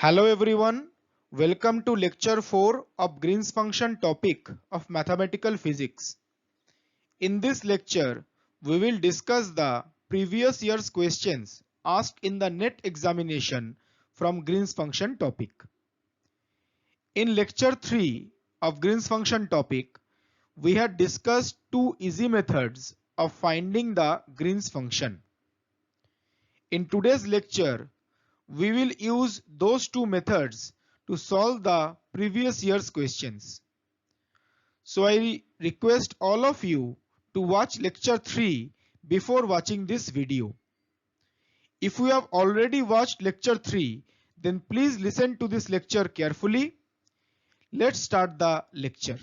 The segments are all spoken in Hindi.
Hello everyone, welcome to lecture 4 of Green's function topic of mathematical physics. In this lecture, we will discuss the previous year's questions asked in the NET examination from Green's function topic. In lecture 3 of Green's function topic, we had discussed two easy methods of finding the Green's function. In today's lecture, we will use those two methods to solve the previous year's questions. So I request all of you to watch lecture 3 before watching this video. If you have already watched lecture 3, then please listen to this lecture carefully. Let's start the lecture.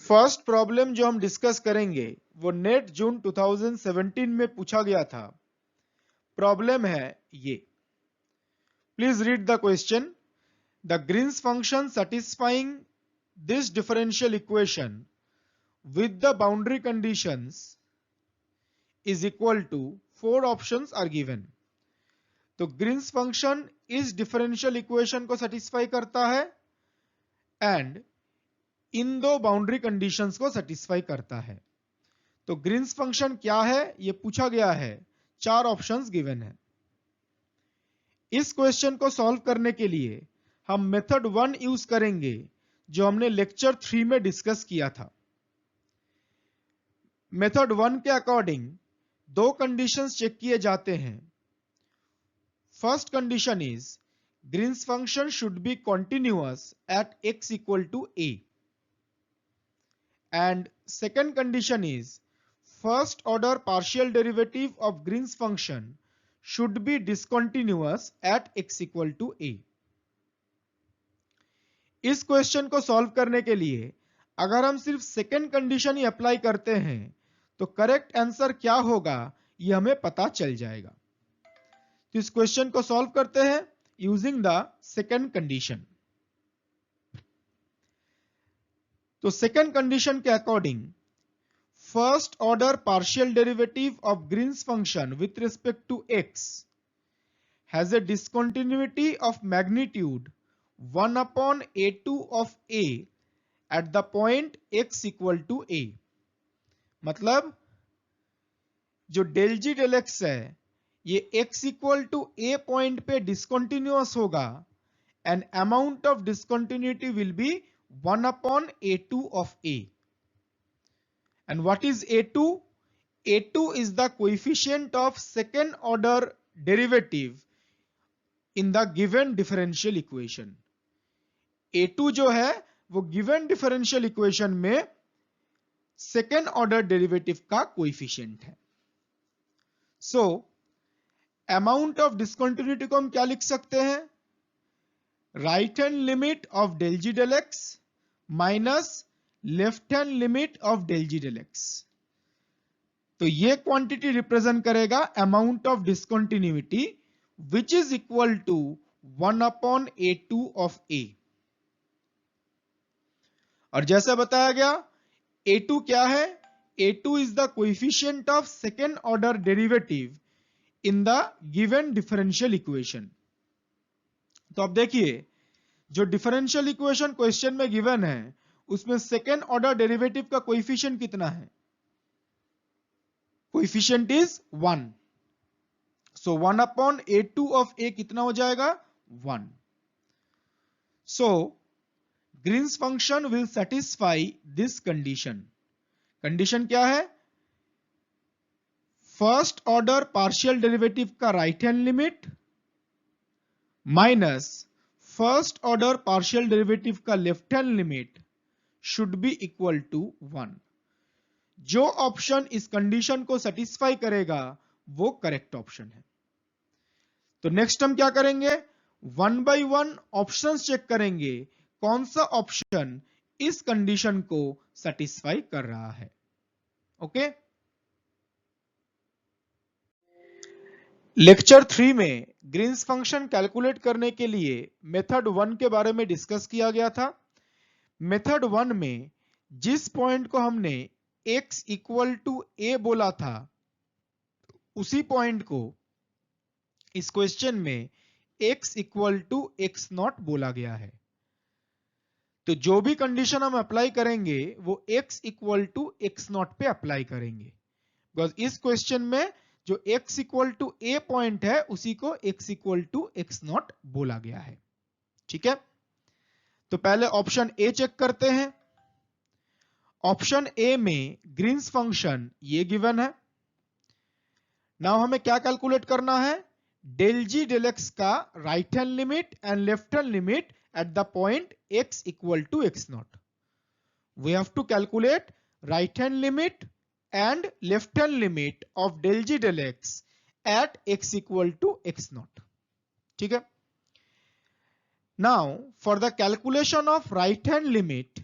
First problem जो हम डिस्कस करेंगे वो नेट जून 2017 में पूछा गया था. प्रॉब्लम है ये. Please read the question. The Green's function satisfying this differential equation with the boundary conditions is equal to 4 options are given. तो ग्रीन्स फंक्शन इस डिफरेंशियल इक्वेशन को सेटिस्फाई करता है एंड इन दो बाउंड्री कंडीशंस को सेटिस्फाई करता है. तो ग्रीन्स फंक्शन क्या है ये पूछा गया है. 4 ऑप्शंस गिवन है. इस क्वेश्चन को सॉल्व करने के लिए हम मेथड 1 यूज करेंगे जो हमने लेक्चर 3 में डिस्कस किया था. मेथड 1 के अकॉर्डिंग दो कंडीशंस चेक किए जाते हैं. First condition is Green's function should be continuous at x equal to a. And second condition is first order partial derivative of Green's function should be discontinuous at x equal to a. इस क्वेश्चन को सॉल्व करने के लिए अगर हम सिर्फ सेकेंड कंडीशन ही अप्लाई करते हैं तो करेक्ट आंसर क्या होगा ये हमें पता चल जाएगा. तो इस क्वेश्चन को सॉल्व करते हैं यूजिंग द सेकेंड कंडीशन. तो सेकेंड कंडीशन के according first order partial derivative of Green's function with respect to x has a discontinuity of magnitude 1 upon a2 of a at the point x equal to a. मतलब जो डेल जी डेल x है ये x equal to a point पे डिसकंटिन्यूअस होगा and amount of discontinuity will be 1 upon a2 of a. And what is a2? a2 is the coefficient of second order derivative in the given differential equation. a2 जो है वो given differential equation में second order derivative का coefficient है. So amount of discontinuity को हम क्या लिख सकते हैं? Right hand limit of del ji del x minus left hand limit of del ji del x. तो ये क्वांटिटी रिप्रेजेंट करेगा amount of discontinuity which is equal to 1 upon a2 of a. और जैसा बताया गया a2 क्या है? a2 is the coefficient of second order derivative in the given differential equation. तो अब देखिए जो डिफरेंशियल इक्वेशन क्वेश्चन में गिवन है उसमें सेकेंड ऑर्डर डेरिवेटिव का कोएफिशिएंट कितना है? Coefficient is 1. So 1 upon a2 of a कितना हो जाएगा? 1. So Green's function will satisfy this condition. Condition क्या है? फर्स्ट ऑर्डर पार्शियल डेरिवेटिव का right hand limit minus first order partial derivative का left hand limit should be equal to 1. जो ऑप्शन इस कंडीशन को सेटिस्फाई करेगा वो करेक्ट ऑप्शन है. तो नेक्स्ट हम क्या करेंगे? 1 बाय 1 ऑप्शंस चेक करेंगे कौन सा ऑप्शन इस कंडीशन को सेटिस्फाई कर रहा है. ओके. लेक्चर 3 में ग्रीन्स फंक्शन कैलकुलेट करने के लिए मेथड 1 के बारे में डिस्कस किया गया था. मेथड 1 में जिस पॉइंट को हमने x इक्वल टू a बोला था उसी पॉइंट को इस क्वेश्चन में x equal to x naught बोला गया है। तो जो भी कंडीशन हम अप्लाई करेंगे वो x equal to x naught पे अप्लाई करेंगे, बिकॉज इस क्वेश्चन में जो x equal to a point है उसी को x equal to x naught बोला गया है। ठीक है, तो पहले ऑप्शन ए चेक करते हैं। ऑप्शन ए में ग्रीन्स फंक्शन ये गिवन है। नाउ हमें क्या कैलकुलेट करना है, डेल जी डेल एक्स का right hand limit and left hand limit at the point x equal to x naught. We have to calculate right hand limit and left hand limit of del g del x at x equal to x naught. ठीक है, now for the calculation of right hand limit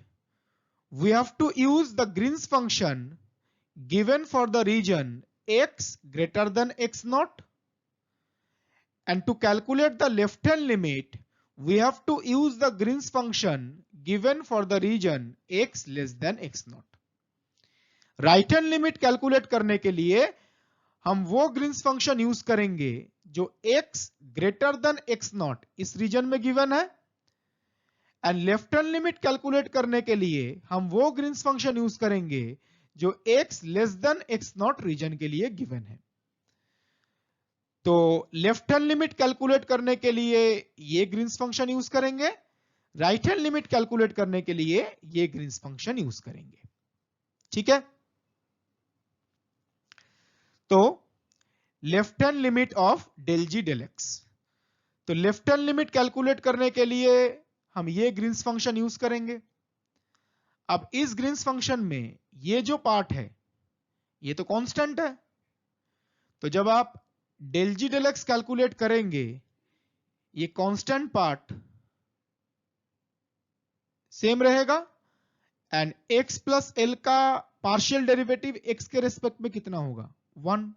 we have to use the Green's function given for the region x greater than x naught, and to calculate the left hand limit we have to use the Green's function given for the region x less than x naught. Right hand limit calculate करने के लिए हम वो ग्रीन्स फंक्शन यूज करेंगे जो x greater than x not इस रीजन में गिवन है, and left hand limit calculate करने के लिए हम वो ग्रीन्स फंक्शन यूज करेंगे जो x less than x naught region के लिए गिवन है। तो लेफ्ट हैंड लिमिट कैलकुलेट करने के लिए ये ग्रीन्स फंक्शन यूज करेंगे, राइट हैंड लिमिट कैलकुलेट करने के लिए ये ग्रीन्स फंक्शन यूज करेंगे। ठीक है, तो left hand limit of del ji del x, तो लेफ्ट हैंड लिमिट कैलकुलेट करने के लिए हम ये ग्रीन्स फंक्शन यूज करेंगे। अब इस ग्रीन्स फंक्शन में ये जो पार्ट है ये तो कांस्टेंट है, तो जब आप डेल जी डेल एक्स कैलकुलेट करेंगे ये कांस्टेंट पार्ट सेम रहेगा, एंड x प्लस एल का पार्शियल डेरिवेटिव x के रेस्पेक्ट में कितना होगा 1,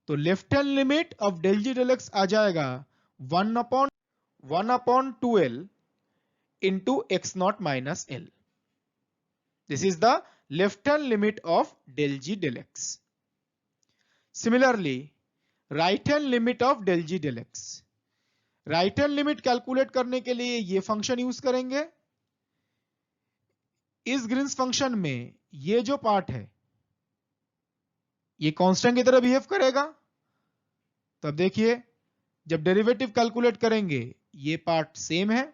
तो left hand limit of del ji del x आ जाएगा 1 upon 2l into x naught minus L. This is the left hand limit of del ji del x. Similarly, right hand limit of del g del x, right hand limit calculate करने के लिए ये फंक्शन यूज करेंगे। इस ग्रीन्स फंक्शन में ये जो पार्ट है ये कांस्टेंट की तरह बिहेव करेगा, तो अब देखिए जब डेरिवेटिव कैलकुलेट करेंगे ये पार्ट सेम है,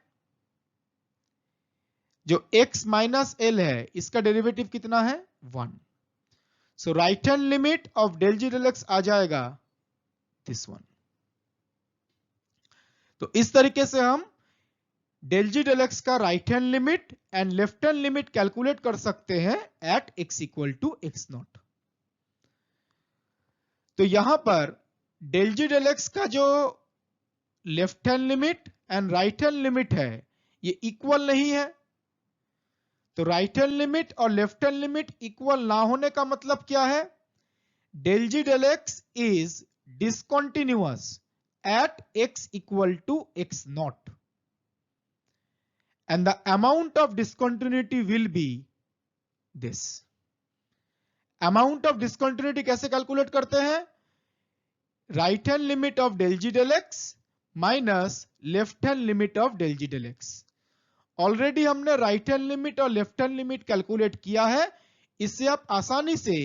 जो x माइनस एल है इसका डेरिवेटिव कितना है 1, so right hand limit of del ji del x आ जाएगा दिस वन। तो इस तरीके से हम डेल जी डेल एक्स का right hand limit and left hand limit calculate कर सकते हैं at x equal to x naught. तो यहां पर डेल जी डेल एक्स का जो left hand limit and right hand limit है ये इक्वल नहीं है, तो राइट हैंड लिमिट और लेफ्ट हैंड लिमिट इक्वल ना होने का मतलब क्या है, del ji del x is discontinuous at x equal to x naught, and the amount of discontinuity will be this. Amount of discontinuity कैसे कैलकुलेट करते हैं, right hand limit of del ji del x minus left hand limit of del ji del x. Already हमने राइट हैंड लिमिट और लेफ्ट हैंड लिमिट कैलकुलेट किया है, इससे आप आसानी से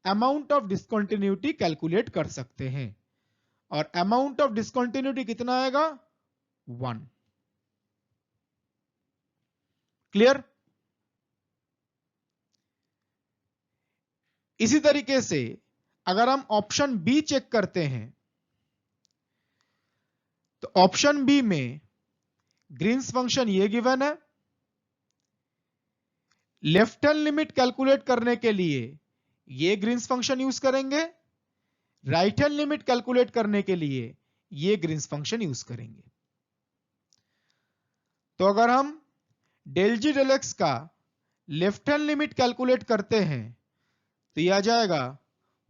अमाउंट ऑफ डिसकंटिन्यूटी कैलकुलेट कर सकते हैं, और अमाउंट ऑफ डिसकंटिन्यूटी कितना आएगा 1। क्लियर? इसी तरीके से अगर हम ऑप्शन बी चेक करते हैं तो ऑप्शन बी में ग्रीन्स फंक्शन ये गिवन है, लेफ्ट हैंड लिमिट कैलकुलेट करने के लिए ये ग्रीन्स फंक्शन यूज करेंगे, राइट हैंड लिमिट कैलकुलेट करने के लिए ये ग्रीन्स फंक्शन यूज करेंगे। तो अगर हम डेल जी डेल एक्स का लेफ्ट हैंड लिमिट कैलकुलेट करते हैं तो यह आ जाएगा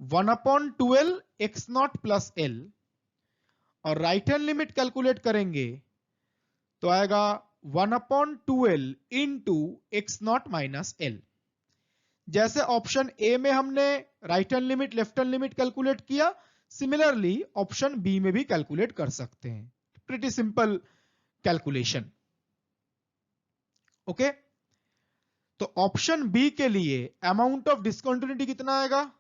1/12 एक्स नॉट प्लस एल, और राइट हैंड लिमिट कैलकुलेट करेंगे तो आएगा 1/12 into x naught minus L. जैसे ऑप्शन ए में हमने right hand limit left hand limit calculate किया, सिमिलरली ऑप्शन बी में भी कैलकुलेट कर सकते हैं. Pretty simple calculation. ओके, तो ऑप्शन बी के लिए अमाउंट ऑफ डिसकंटिन्यूटी कितना आएगा?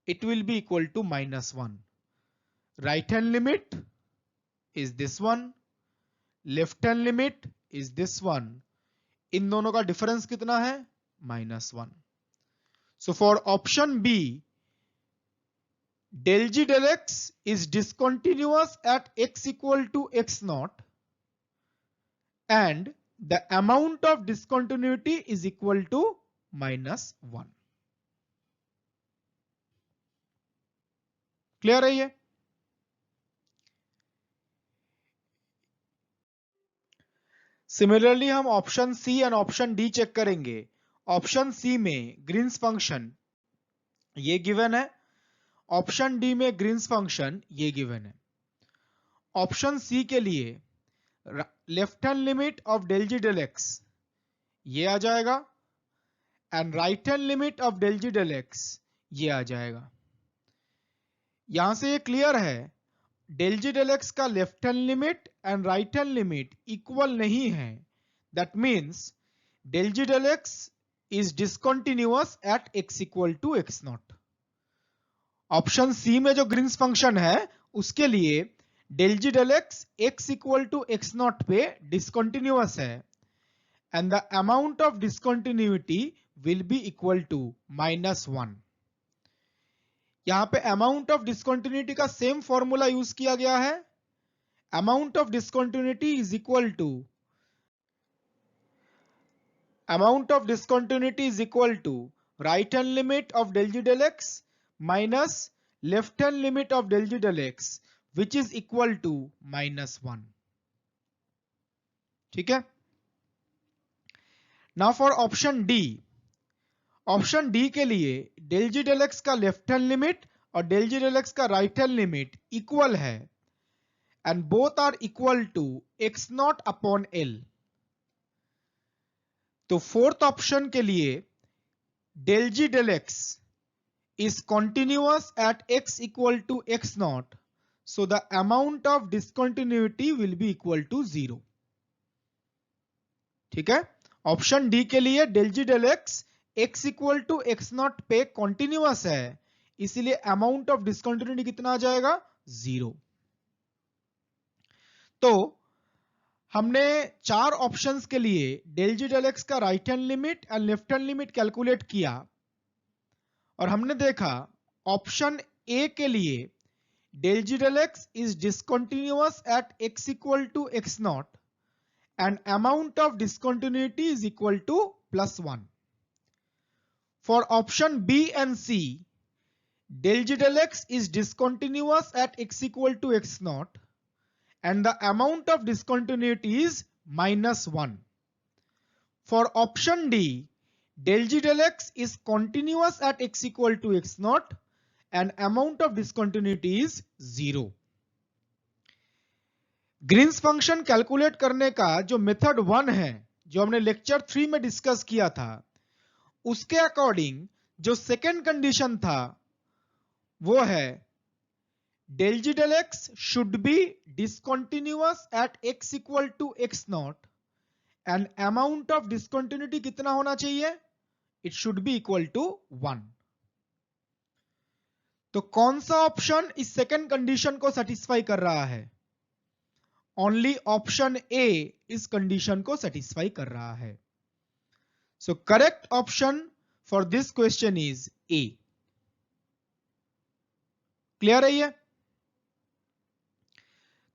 It will be equal to -1. Right hand limit is this one, left hand limit is this one. इन दोनों का डिफरेंस कितना है? -1. So for option B, del g del x is discontinuous at x equal to x naught and the amount of discontinuity is equal to -1. Clear है ये? सिमिलरली हम option C and option D check करेंगे. ऑप्शन सी में ग्रीन्स फंक्शन ये गिवन है, ऑप्शन डी में ग्रीन्स फंक्शन ये गिवन है. ऑप्शन सी के लिए left hand limit of del g del x ये आ जाएगा and right hand limit of del g del x ये आ जाएगा. यहां से ये क्लियर है, del g del x का left hand limit and right hand limit equal नहीं है. That means del g del x is discontinuous at x equal to x naught. Option C में जो ग्रीन्स फंक्शन है उसके लिए del g del x x equal to x naught पे डिसकंटिन्यूअस है and the amount of discontinuity will be equal to -1. यहां पे अमाउंट ऑफ डिसकंटिन्यूटी का सेम फॉर्मूला यूज किया गया है. Amount of discontinuity is equal to right hand limit of del g del x minus left hand limit of del g del x which is equal to -1. ठीक है. Now for option D. Option D के लिए del g del x का लेफ्ट हैंड लिमिट और del g del x का राइट हैंड लिमिट इक्वल है and both are equal to x naught upon l. तो फोर्थ ऑप्शन के लिए del g del x is continuous at x equal to x naught, so the amount of discontinuity will be equal to 0. ठीक है. ऑप्शन डी के लिए del g del x x equal to x naught पे कॉन्टिन्यूअस है, इसलिए अमाउंट ऑफ डिसकंटिन्यूटी कितना आ जाएगा? 0. तो हमने चार ऑप्शंस के लिए del g del x का right hand limit and left hand limit calculate किया और हमने देखा ऑप्शन ए के लिए del g del x is discontinuous at x equal to x naught and amount of discontinuity is equal to +1. For option B and C, del g del x is discontinuous at x equal to x naught and the amount of discontinuity is -1. For option D, del g del x is continuous at x equal to x naught and amount of discontinuity is 0. Green's function calculate करने का जो मेथड 1 है, जो हमने लेक्चर 3 में डिस्कस किया था, उसके अकॉर्डिंग जो सेकेंड कंडीशन था वो है del g del x should be discontinuous at x equal to x naught and amount of discontinuity कितना होना चाहिए? It should be equal to 1. तो कौन सा ऑप्शन इस सेकेंड कंडीशन को सेटिस्फाई कर रहा है? ओनली ऑप्शन ए इस कंडीशन को सेटिस्फाई कर रहा है. So correct option for this question is a. Clear है ये?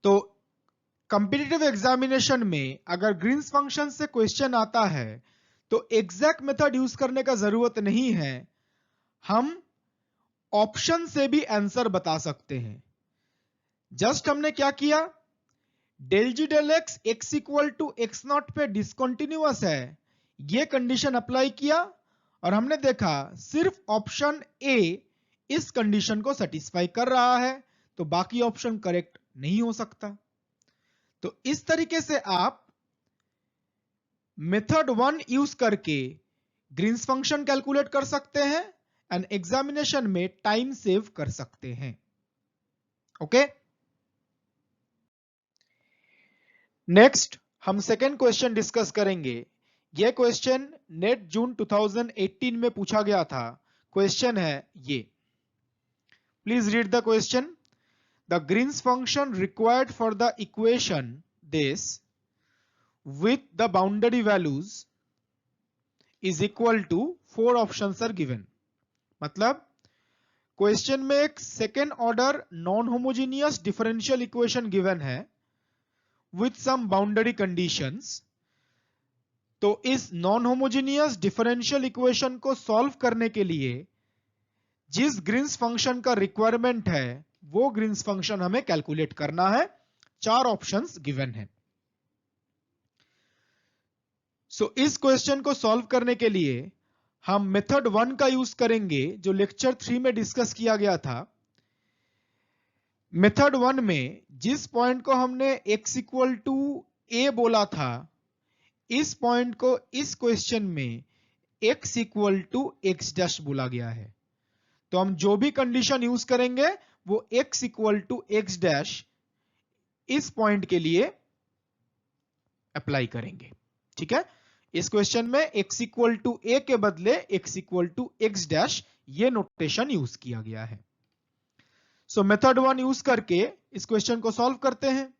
तो कॉम्पिटिटिव एग्जामिनेशन में अगर ग्रीन्स फंक्शन से क्वेश्चन आता है तो एग्जैक्ट मेथड यूज करने का जरूरत नहीं है, हम ऑप्शन से भी आंसर बता सकते हैं. जस्ट हमने क्या किया, del g del x x equal to x naught पे डिसकंटिन्यूअस है, ये कंडीशन अप्लाई किया और हमने देखा सिर्फ ऑप्शन ए इस कंडीशन को सेटिस्फाई कर रहा है, तो बाकी ऑप्शन करेक्ट नहीं हो सकता. तो इस तरीके से आप मेथड 1 यूज करके ग्रीन्स फंक्शन कैलकुलेट कर सकते हैं एंड एग्जामिनेशन में टाइम सेव कर सकते हैं. ओके। नेक्स्ट हम सेकेंड क्वेश्चन डिस्कस करेंगे। यह क्वेश्चन नेट जून 2018 में पूछा गया था। क्वेश्चन है ये, please read the question. The Green's function required for the equation this with the boundary values is equal to 4 options are given। मतलब क्वेश्चन में एक second order non homogeneous differential equation given है with some boundary conditions। तो इस नॉन होमोजेनियस डिफरेंशियल इक्वेशन को सॉल्व करने के लिए जिस ग्रीन्स फंक्शन का रिक्वायरमेंट है वो ग्रीन्स फंक्शन हमें कैलकुलेट करना है। 4 ऑप्शंस गिवन है। इस क्वेश्चन को सॉल्व करने के लिए हम मेथड 1 का यूज करेंगे जो लेक्चर 3 में डिस्कस किया गया था। मेथड 1 में जिस पॉइंट को हमने x इक्वल टू a बोला था, इस पॉइंट को इस क्वेश्चन में x equal to x dash बोला गया है। तो हम जो भी कंडीशन यूज करेंगे वो x equal to x dash इस पॉइंट के लिए अप्लाई करेंगे। ठीक है, इस क्वेश्चन में x इक्वल टू a के बदले x equal to x dash ये नोटेशन यूज किया गया है। मेथड 1 यूज करके इस क्वेश्चन को सॉल्व करते हैं।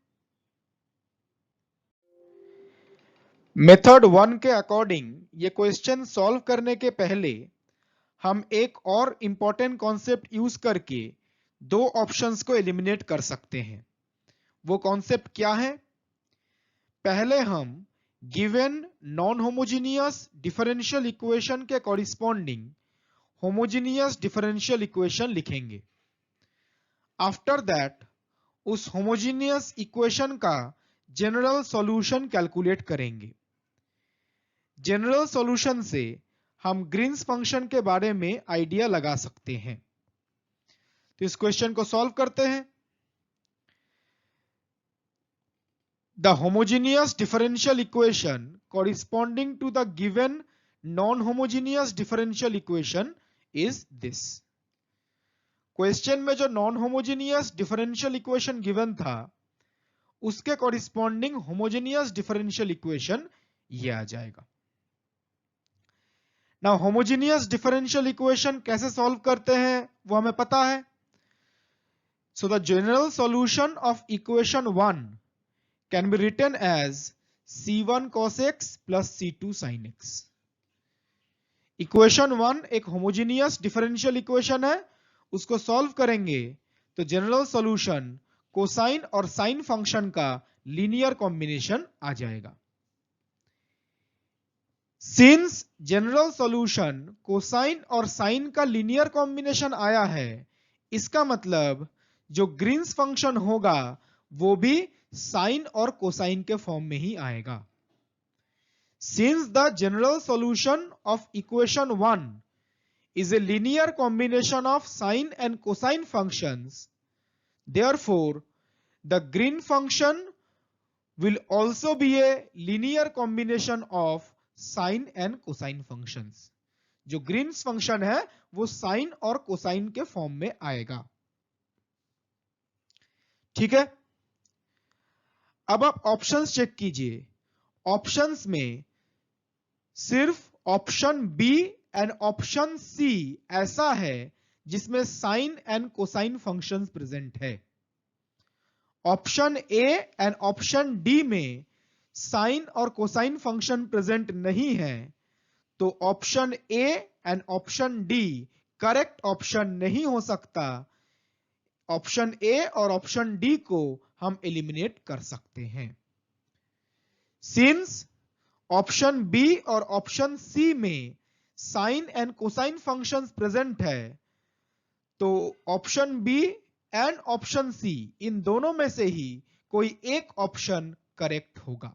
मेथड 1 के अकॉर्डिंग ये क्वेश्चन सॉल्व करने के पहले हम एक और इंपॉर्टेंट कॉन्सेप्ट यूज करके 2 ऑप्शंस को एलिमिनेट कर सकते हैं। वो कॉन्सेप्ट क्या है? पहले हम given non homogeneous differential equation के कॉरिस्पॉन्डिंग होमोजेनियस डिफरेंशियल इक्वेशन लिखेंगे। आफ्टर दैट उस होमोजेनियस इक्वेशन का जनरल सॉल्यूशन कैलकुलेट करेंगे। जनरल सॉल्यूशन से हम ग्रीन्स फंक्शन के बारे में आइडिया लगा सकते हैं। तो इस क्वेश्चन को सॉल्व करते हैं। The homogeneous differential equation corresponding to the given non-homogeneous differential equation is this। Question में जो non homogeneous differential equation given था उसके कॉरिस्पॉन्डिंग होमोजेनियस डिफरेंशियल इक्वेशन ये आ जाएगा। नाउ होमोजेनियस डिफरेंशियल इक्वेशन कैसे सॉल्व करते हैं वो हमें पता है। So the general solution of equation 1 can be written as c1 cos x plus c2 sin x। Equation 1 एक होमोजेनियस डिफरेंशियल इक्वेशन है, उसको सॉल्व करेंगे तो जनरल सॉल्यूशन कोसाइन और साइन फंक्शन का लीनियर कॉम्बिनेशन आ जाएगा। सिंस जनरल सॉल्यूशन कोसाइन और साइन का लीनियर कॉम्बिनेशन आया है, इसका मतलब जो ग्रीन्स फंक्शन होगा वो भी साइन और कोसाइन के फॉर्म में ही आएगा। Since the general solution of equation 1 is a linear combination of sine and cosine functions, therefore the green function will also be a linear combination of sine and cosine functions। जो ग्रीन्स फंक्शन है वो साइन और कोसाइन के फॉर्म में आएगा। ठीक है, अब आप ऑप्शंस चेक कीजिए। ऑप्शंस में सिर्फ option B and option C ऐसा है जिसमें sine and cosine functions present है। Option A and option D में साइन और कोसाइन फंक्शन प्रेजेंट नहीं है, तो option A and option D correct option नहीं हो सकता। ऑप्शन ए और ऑप्शन डी को हम एलिमिनेट कर सकते हैं। सिंस ऑप्शन बी और ऑप्शन सी में sine and cosine functions present है, तो option B and option C इन दोनों में से ही कोई एक ऑप्शन करेक्ट होगा।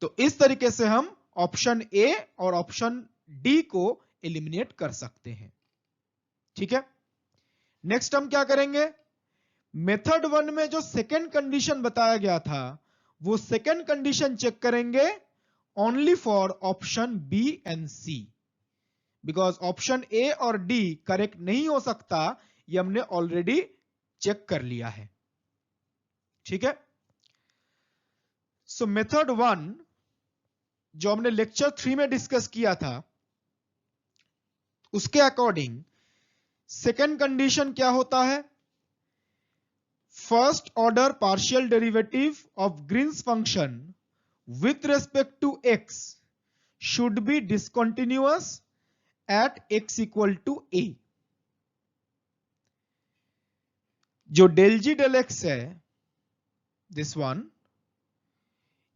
तो इस तरीके से हम ऑप्शन ए और ऑप्शन डी को एलिमिनेट कर सकते हैं। ठीक है, नेक्स्ट हम क्या करेंगे? मेथड 1 में जो सेकेंड कंडीशन बताया गया था वो सेकेंड कंडीशन चेक करेंगे only for option B and C, because option A और डी करेक्ट नहीं हो सकता ये हमने ऑलरेडी चेक कर लिया है। ठीक है, सो मेथड 1 जो हमने लेक्चर 3 में डिस्कस किया था, उसके अकॉर्डिंग सेकेंड कंडीशन क्या होता है? First order partial derivative of Green's function with respect to x should be discontinuous at x equal to a। जो डेल जी डेल एक्स है, दिस वन,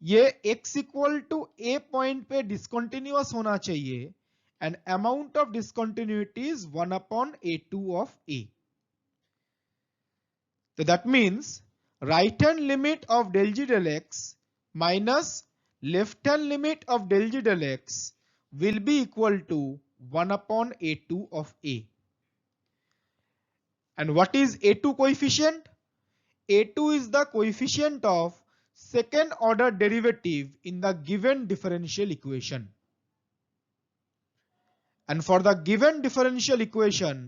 ये x equal to a point पे डिसकंटिन्यूअस होना चाहिए and amount of discontinuity is 1 upon a2 of a. So that means right hand limit of del g del x minus left hand limit of del g del x will be equal to 1 upon a2 of a. And what is a2 coefficient? a2 is the coefficient of second order derivative in the given differential equation. And for the given differential equation,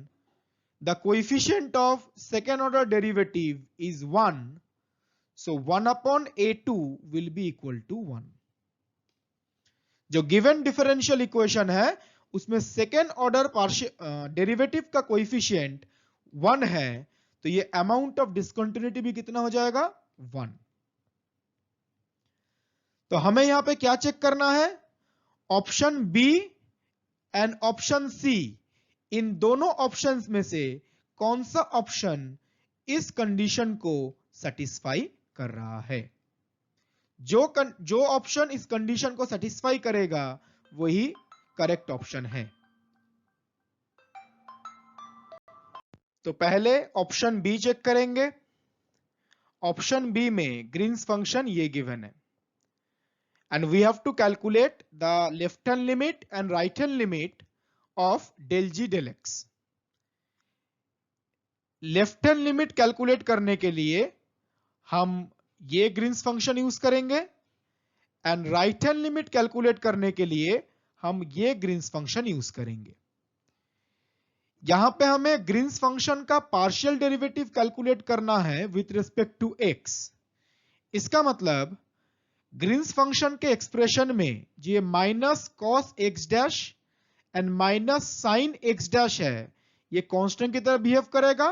the coefficient of second order derivative is 1. So 1 upon a2 will be equal to 1. जो given differential equation है, उसमें second order derivative का coefficient 1 है, तो ये amount of discontinuity भी कितना हो जाएगा? 1. तो हमें यहां पे क्या चेक करना है? Option B and option C, इन दोनों ऑप्शंस में से कौन सा ऑप्शन इस कंडीशन को सेटिस्फाई कर रहा है? जो ऑप्शन इस कंडीशन को सेटिस्फाई करेगा वही करेक्ट ऑप्शन है। तो पहले ऑप्शन बी चेक करेंगे। ऑप्शन बी में ग्रीन्स फंक्शन ये गिवन है and we have to calculate the left hand limit and right hand limit of del g del x. Left hand limit calculate करने के लिए हम ये ग्रीन्स फंक्शन यूज करेंगे and right hand limit calculate करने के लिए हम ये ग्रीन्स फंक्शन यूज करेंगे। यहां पे हमें ग्रीन्स फंक्शन का पार्शियल डेरिवेटिव कैलकुलेट करना है विथ रिस्पेक्ट टू x। इसका मतलब ग्रीन्स फंक्शन के एक्सप्रेशन में ये minus cos x dash and minus sine x dash है, ये कांस्टेंट की तरह बिहेव करेगा।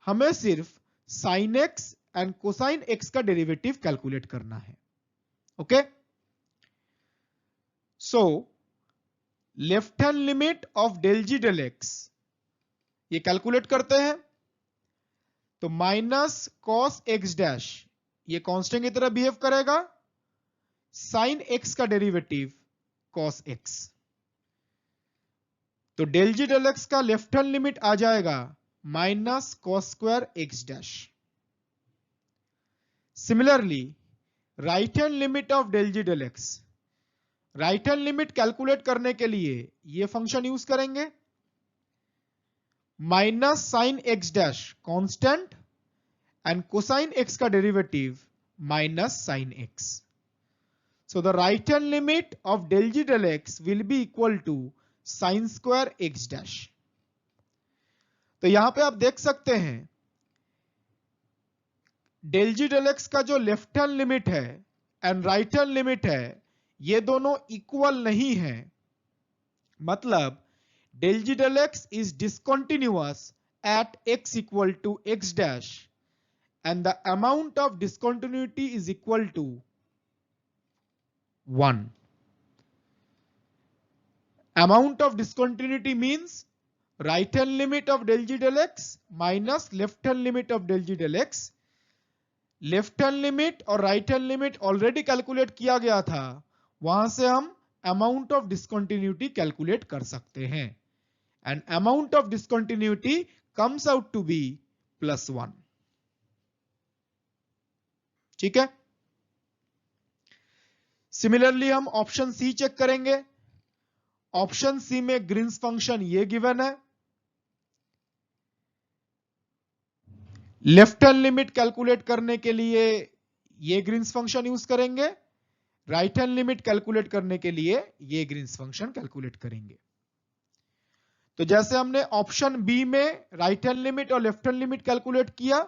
हमें सिर्फ sine x and cosine x का डेरिवेटिव कैलकुलेट करना है। Okay, so left hand limit of del ji del x ये कैलकुलेट करते हैं। तो माइनस कॉस एक्स डैश ये कांस्टेंट की तरह बिहेव करेगा। साइन एक्स का डेरिवेटिव कॉस एक्स, तो डेल जी डेल एक्स का लेफ्ट हैंड लिमिट आ जाएगा minus cos square x dash. Similarly right hand limit of del ji del x, right hand limit calculate करने के लिए ये फंक्शन यूज करेंगे। Minus sine x dash constant and cosine x का derivative minus sine x. So the right hand limit of del g del x will be equal to sin square x dash. तो यहां पे आप देख सकते हैं del g del x का जो लेफ्ट हैंड लिमिट है एंड राइट हैंड लिमिट है, ये दोनों इक्वल नहीं है। मतलब del g del x is discontinuous at x equal to x dash and the amount of discontinuity is equal to 1. Amount of discontinuity means right hand limit of del g del x minus left hand limit of del g del x. Left hand limit और right hand limit already calculate किया गया था, वहां से हम अमाउंट ऑफ डिसकंटिन्यूटी कैलकुलेट कर सकते हैं and amount of discontinuity comes out to be +1। ठीक है, सिमिलरली हम ऑप्शन सी चेक करेंगे। ऑप्शन सी में ग्रीन्स फंक्शन ये गिवन है। लेफ्ट हैंड लिमिट कैलकुलेट करने के लिए ये ग्रीन्स फंक्शन यूज करेंगे, राइट हैंड लिमिट कैलकुलेट करने के लिए ये ग्रीन्स फंक्शन कैलकुलेट करेंगे। तो जैसे हमने ऑप्शन बी में राइट हैंड लिमिट और लेफ्ट हैंड लिमिट कैलकुलेट किया,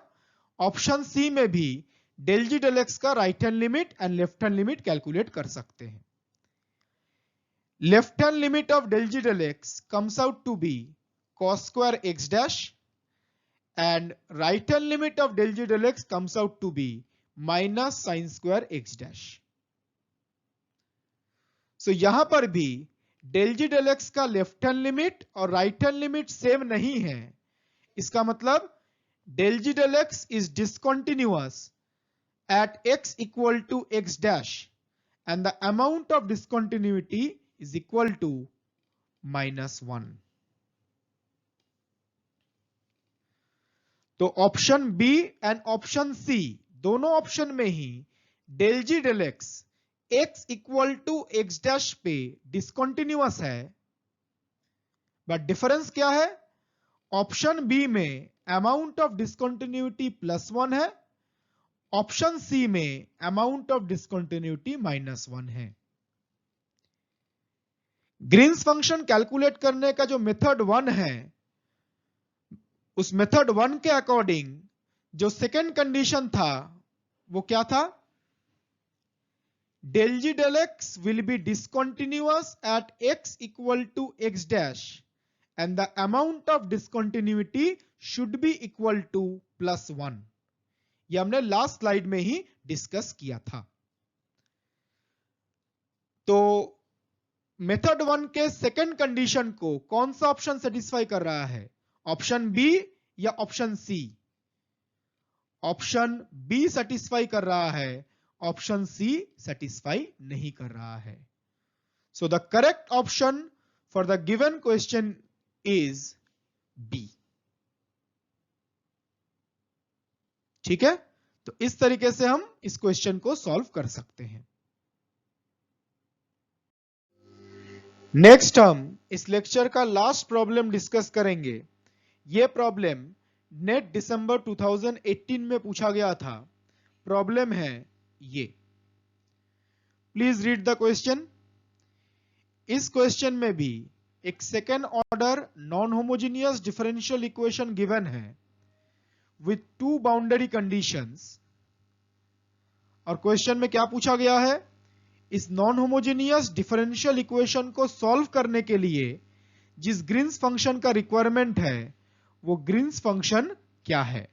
ऑप्शन सी में भी डेल जी डेल एक्स का right hand limit and left hand limit calculate कर सकते हैं. Left hand limit of del ji del x comes out to be cos square x dash and right hand limit of del g del x comes out to be minus sin square x dash. So यहां पर भी del g del x का लेफ्ट हैंड लिमिट और राइट हैंड लिमिट सेम नहीं है. इसका मतलब del g del x is discontinuous at x equal to x dash and the amount of discontinuity is equal to -1. तो option B and option C दोनों ऑप्शन में ही del ji del x x equal to x dash पे डिसकंटिन्यूअस है. बट डिफरेंस क्या है? ऑप्शन बी में अमाउंट ऑफ डिसकंटिन्यूटी +1 है, ऑप्शन सी में अमाउंट ऑफ डिसकंटिन्यूटी -1 है. ग्रीन्स फंक्शन कैलकुलेट करने का जो मेथड 1 है, उस मेथड 1 के अकॉर्डिंग जो सेकेंड कंडीशन था वो क्या था? Del ji del x will be discontinuous at x equal to x dash and the amount of discontinuity should be equal to +1. ये हमने लास्ट स्लाइड में ही डिस्कस किया था. तो मेथड 1 के सेकेंड कंडीशन को कौन सा ऑप्शन सेटिस्फाई कर रहा है? ऑप्शन बी या option C? Option B satisfy कर रहा है, ऑप्शन सी सेटिस्फाई नहीं कर रहा है. So the correct option for the given question is B. ठीक है, तो इस तरीके से हम इस क्वेश्चन को सॉल्व कर सकते हैं. नेक्स्ट हम इस लेक्चर का लास्ट प्रॉब्लम डिस्कस करेंगे. यह प्रॉब्लम नेट दिसंबर 2018 में पूछा गया था. प्रॉब्लम है ये. Please read the question. इस क्वेश्चन में भी एक second order non homogeneous differential equation given है विथ 2 बाउंड्री कंडीशंस. और क्वेश्चन में क्या पूछा गया है? इस नॉन होमोजेनियस डिफरेंशियल इक्वेशन को सॉल्व करने के लिए जिस ग्रीन्स फंक्शन का रिक्वायरमेंट है वो ग्रीन्स फंक्शन क्या है?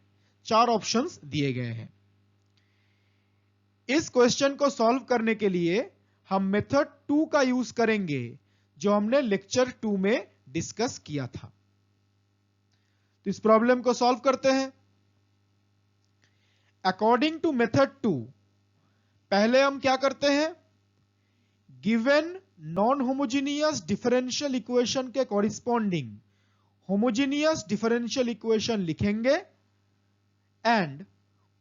4 ऑप्शंस दिए गए हैं. इस क्वेश्चन को सॉल्व करने के लिए हम मेथड 2 का यूज करेंगे जो हमने लेक्चर 2 में डिस्कस किया था. तो इस प्रॉब्लम को सॉल्व करते हैं. अकॉर्डिंग टू मेथड 2 पहले हम क्या करते हैं? Given non homogeneous differential equation के कॉरिस्पॉन्डिंग होमोजेनियस डिफरेंशियल इक्वेशन लिखेंगे एंड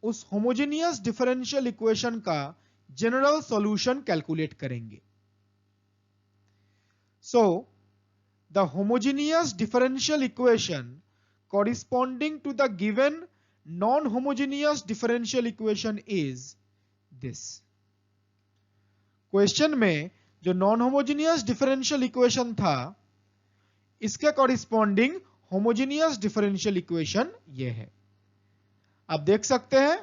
उस होमोजेनियस डिफरेंशियल इक्वेशन का जनरल सॉल्यूशन कैलकुलेट करेंगे. So the homogeneous differential equation corresponding to the given non-homogeneous differential equation is this. Question में जो नॉन होमोजेनियस डिफरेंशियल इक्वेशन था इसके कॉरिस्पॉन्डिंग होमोजेनियस डिफरेंशियल इक्वेशन ये है. आप देख सकते हैं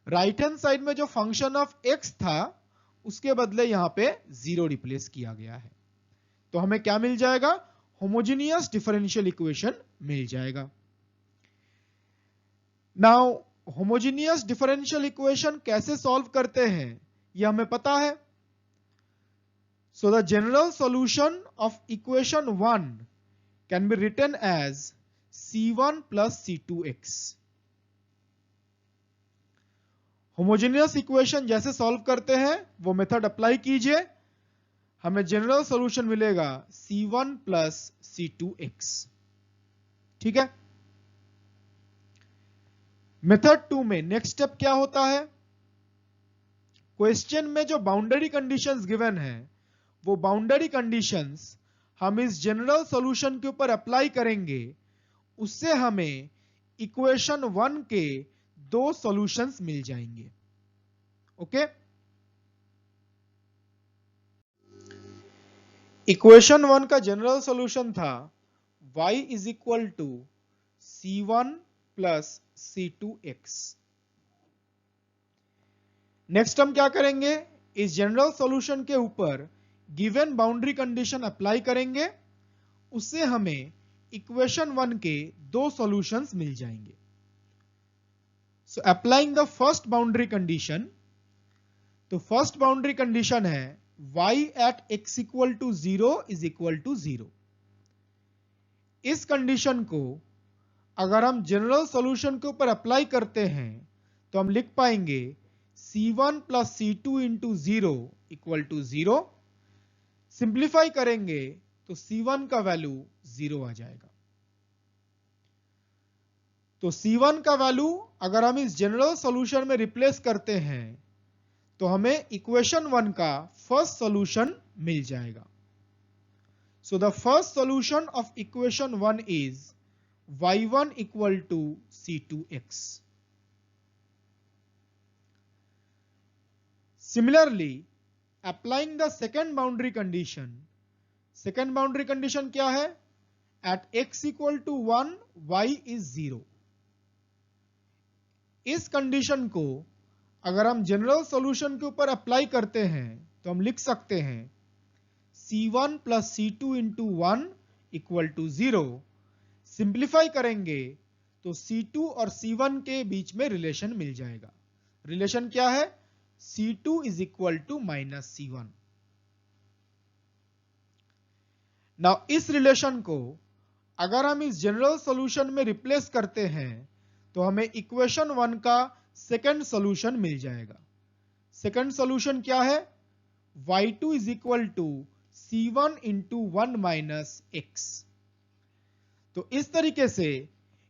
राइट हैंड साइड में जो फंक्शन ऑफ x था उसके बदले यहां पे 0 रिप्लेस किया गया है. तो हमें क्या मिल जाएगा? होमोजेनियस डिफरेंशियल इक्वेशन मिल जाएगा. नाउ होमोजेनियस डिफरेंशियल इक्वेशन कैसे सॉल्व करते हैं यह हमें पता है. So the general solution of equation 1 can be written as C1 plus C2x. Homogeneous equation जैसे सॉल्व करते हैं वो मेथड अप्लाई कीजिए, हमें जनरल सॉल्यूशन मिलेगा C1 plus C2x. ठीक है. मेथड 2 में नेक्स्ट स्टेप क्या होता है? क्वेश्चन में जो बाउंड्री कंडीशंस गिवन है वो बाउंड्री कंडीशंस हम इस जनरल सॉल्यूशन के ऊपर अप्लाई करेंगे, उससे हमें इक्वेशन 1 के 2 सॉल्यूशंस मिल जाएंगे. ओके. इक्वेशन 1 का जनरल सॉल्यूशन था y is equal to c1 plus c2x। Next हम क्या करेंगे, इस जनरल सॉल्यूशन के ऊपर गिवन बाउंड्री कंडीशन अप्लाई करेंगे, उससे हमें इक्वेशन 1 के दो सॉल्यूशंस मिल जाएंगे। So applying the first boundary condition, तो फर्स्ट बाउंड्री कंडीशन है y at x equal to 0 is equal to 0। इस कंडीशन को अगर हम जनरल सॉल्यूशन के ऊपर अप्लाई करते हैं तो हम लिख पाएंगे c1 plus c2 into 0 equal to 0। Simplify करेंगे तो c1 का वैल्यू 0 आ जाएगा। तो c1 का वैल्यू अगर हम इस जनरल सॉल्यूशन में रिप्लेस करते हैं तो हमें इक्वेशन 1 का फर्स्ट सॉल्यूशन मिल जाएगा। So the first solution of equation 1 is y1 equal to c2x। Similarly, applying the second boundary condition, second boundary condition क्या है, at x equal to 1 y is 0। इस कंडीशन को अगर हम जनरल सॉल्यूशन के ऊपर अप्लाई करते हैं तो हम लिख सकते हैं c1 plus c2 into 1 equal to 0। Simplify करेंगे तो c2 और c1 के बीच में रिलेशन मिल जाएगा। रिलेशन क्या है, c2 is equal to minus c1। Now इस रिलेशन को अगर हम इस जनरल सॉल्यूशन में रिप्लेस करते हैं तो हमें इक्वेशन 1 का सेकंड सॉल्यूशन मिल जाएगा। सेकंड सॉल्यूशन क्या है, y2 is equal to c1 into 1 minus x। तो इस तरीके से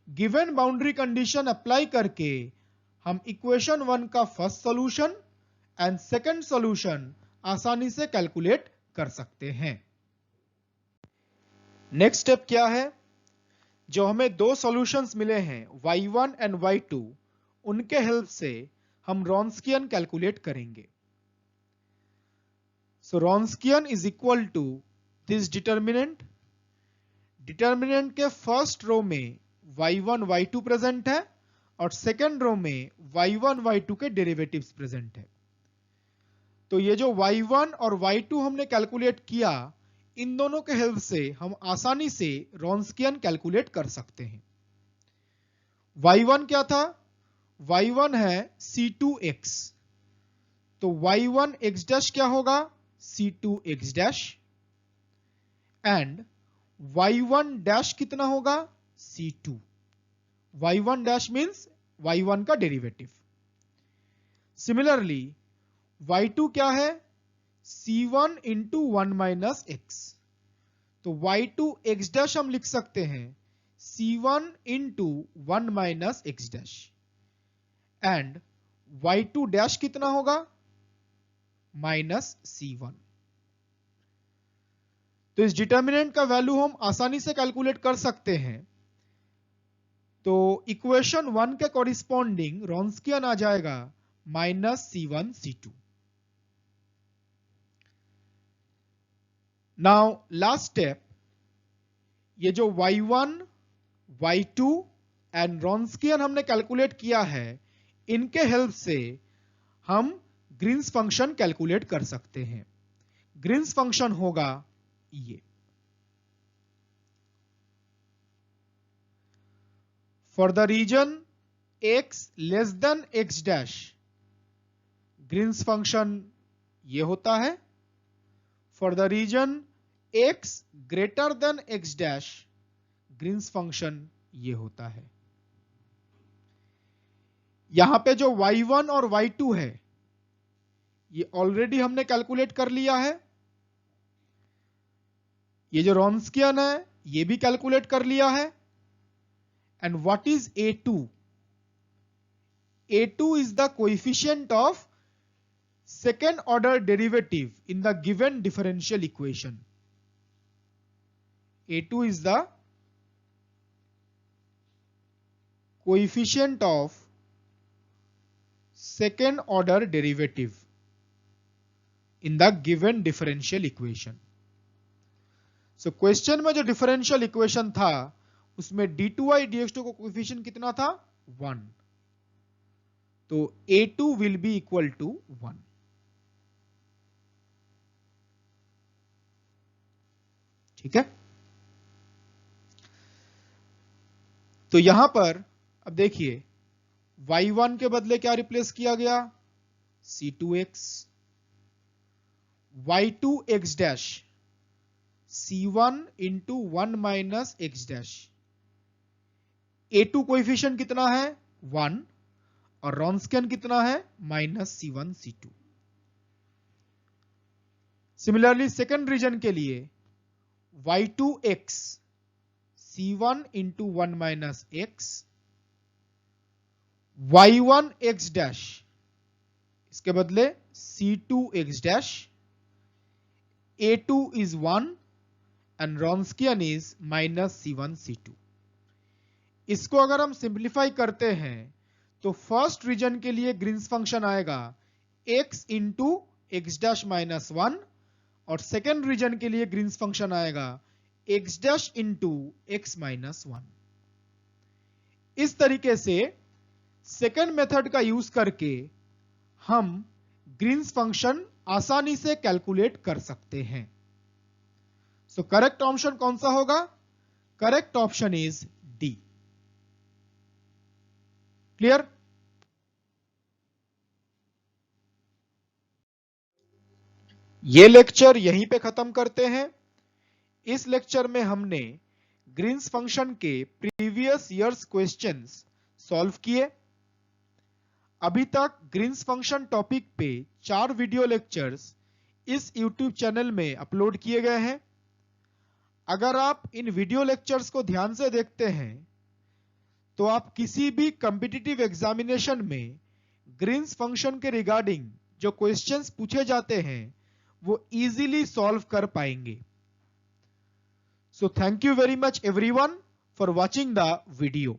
गिवन बाउंड्री कंडीशन अप्लाई करके हम इक्वेशन 1 का first solution and second solution आसानी से कैलकुलेट कर सकते हैं। नेक्स्ट स्टेप क्या है, जो हमें दो सॉल्यूशंस मिले हैं y1 एंड y2, उनके हेल्प से हम रॉन्स्कियन कैलकुलेट करेंगे। So Wronskian is equal to this determinant. Determinant के फर्स्ट रो में y1 y2 प्रेजेंट है और सेकेंड रो में y1 y2 के डेरिवेटिव्स प्रेजेंट है। तो ये जो y1 और y2 हमने कैलकुलेट किया, इन दोनों के हेल्प से हम आसानी से रॉन्स्कियन कैलकुलेट कर सकते हैं। y1 क्या था, y1 है c2x, तो y1 x डैश क्या होगा, c2 x dash, and y1 dash कितना होगा, c2। y1 dash means y1 का डेरिवेटिव। सिमिलरली y2 क्या है, c1 into 1 minus x, तो y2 x डैश हम लिख सकते हैं c1 into 1 minus x dash, and y2 dash कितना होगा, माइनस c1। तो इस डिटर्मिनेंट का वैल्यू हम आसानी से कैलकुलेट कर सकते हैं। तो इक्वेशन 1 के कॉरिस्पॉन्डिंग रॉन्स्कियन आ जाएगा minus c1 c2। Now last step, ये जो y1 y2 एंड रॉन्स्कियन हमने कैलकुलेट किया है, इनके हेल्प से हम ग्रीन्स फंक्शन कैलकुलेट कर सकते हैं। ग्रीन्स फंक्शन होगा ये, for the region x less than x dash, Green's function ये होता है। For the region x greater than x dash, Green's function ये होता है। यहां पे जो y1 और y2 है, ये ऑलरेडी हमने कैलकुलेट कर लिया है। ये जो रॉन्स्कियन है, ये भी कैलकुलेट कर लिया है। And what is a2? a2 is the coefficient of second order derivative in the given differential equation. a2 is the coefficient of second order derivative in the given differential equation. So question में जो डिफरेंशियल इक्वेशन था उसमें d2y dx2 का कोएफिशिएंट कितना था 1, तो a2 will be equal to 1। ठीक है, तो यहां पर अब देखिए y1 के बदले क्या रिप्लेस किया गया c2x, y2 x dash c1 into 1 minus x dash, a2 coefficient कितना है 1 और रॉन्स्कियन कितना है minus c1 c2। Similarly second reason के लिए y2x c1 into 1 minus x, y1 x dash इसके बदले c2 x dash, a2 is 1 and Wronskian is minus c1 c2। इसको अगर हम सिंप्लीफाई करते हैं तो फर्स्ट रीजन के लिए ग्रीन्स फंक्शन आएगा x into x dash minus 1 और सेकेंड रीजन के लिए ग्रीन्स फंक्शन आएगा x dash into x minus 1। इस तरीके से सेकेंड मेथड का यूज करके हम ग्रीन्स फंक्शन आसानी से कैलकुलेट कर सकते हैं। सो करेक्ट ऑप्शन कौन सा होगा? Correct option is D. Clear? ये लेक्चर यहीं पे खत्म करते हैं। इस लेक्चर में हमने ग्रीन्स फंक्शन के प्रीवियस ईयर्स क्वेश्चंस सॉल्व किए। अभी तक ग्रीन्स फंक्शन टॉपिक पे 4 वीडियो लेक्चर्स इस YouTube चैनल में अपलोड किए गए हैं। अगर आप इन वीडियो लेक्चर्स को ध्यान से देखते हैं तो आप किसी भी कॉम्पिटिटिव एग्जामिनेशन में ग्रीन्स फंक्शन के रिगार्डिंग जो क्वेश्चंस पूछे जाते हैं वो इजीली सॉल्व कर पाएंगे। So thank you very much everyone for watching the video.